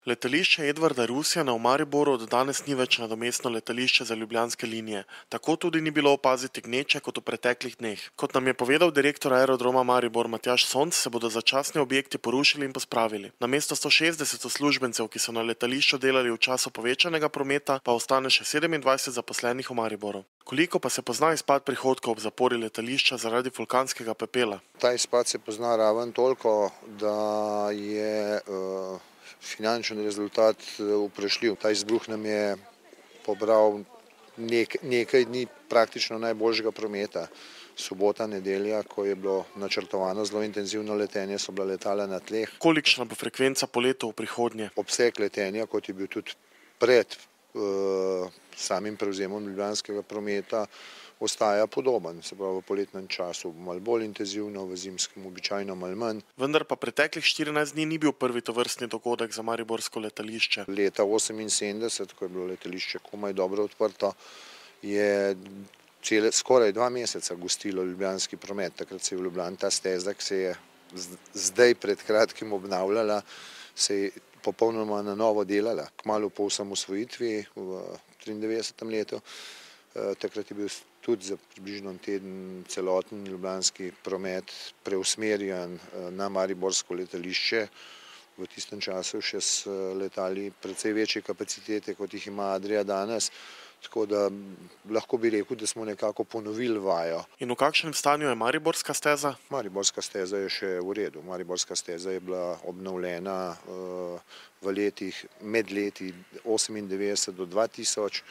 Letališče Edvarda Rusjana v Mariboru od danes ni več nadomestno letališče za ljubljanske linije. Tako tudi ni bilo opaziti gneče kot v preteklih dneh. Kot nam je povedal direktor Aerodroma Maribor Matjaž Sonc, se bodo začasni objekti porušili in pospravili. Namesto 160 uslužbencev, ki so na letališču delali v času povečanega prometa, pa ostane še 27 zaposlenih v Mariboru. Koliko pa se pozna izpad prihodkov ob zapori letališča zaradi vulkanskega pepela? Ta izpad se pozna raven toliko, da je finančni rezultat vprašljiv. Ta izbruh nam je pobral nekaj dni praktično najboljšega prometa. Sobota, nedelja, ko je bilo načrtovano zelo intenzivno letenje, so bila letala na tleh. Kolikšna bo frekvenca poletov v prihodnje? Obseg letenja, kot je bil tudi pred samim prevzemom ljubljanskega prometa, ostaja podoben, se pravi v poletnem času malo bolj intenzivno, v zimskem običajno malo manj. Vendar pa preteklih 14 dni ni bil prvi tovrstni dogodek za mariborsko letališče. Leta 1978, ko je bilo letališče komaj dobro odprto, je skoraj 2 meseca gostilo ljubljanski promet. Takrat se je v Ljubljani ta steza, ki se je zdaj pred kratkim obnavljala, se je popolnoma na novo delala. Kmalu po osamosvojitvi v 93. letu, takrat je bil tudi za približno teden celoten ljubljanski promet preusmerjen na mariborsko letališče. V tistem času še s letali precej večje kapacitete, kot jih ima Adria danes. Tako da lahko bi rekel, da smo nekako ponovili vajo. In v kakšnem stanju je mariborska steza? Mariborska steza je še v redu. Mariborska steza je bila obnovljena med leti 1998 do 2000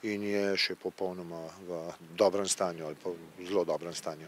in je še popolnoma v dobrem stanju ali pa v zelo dobrem stanju.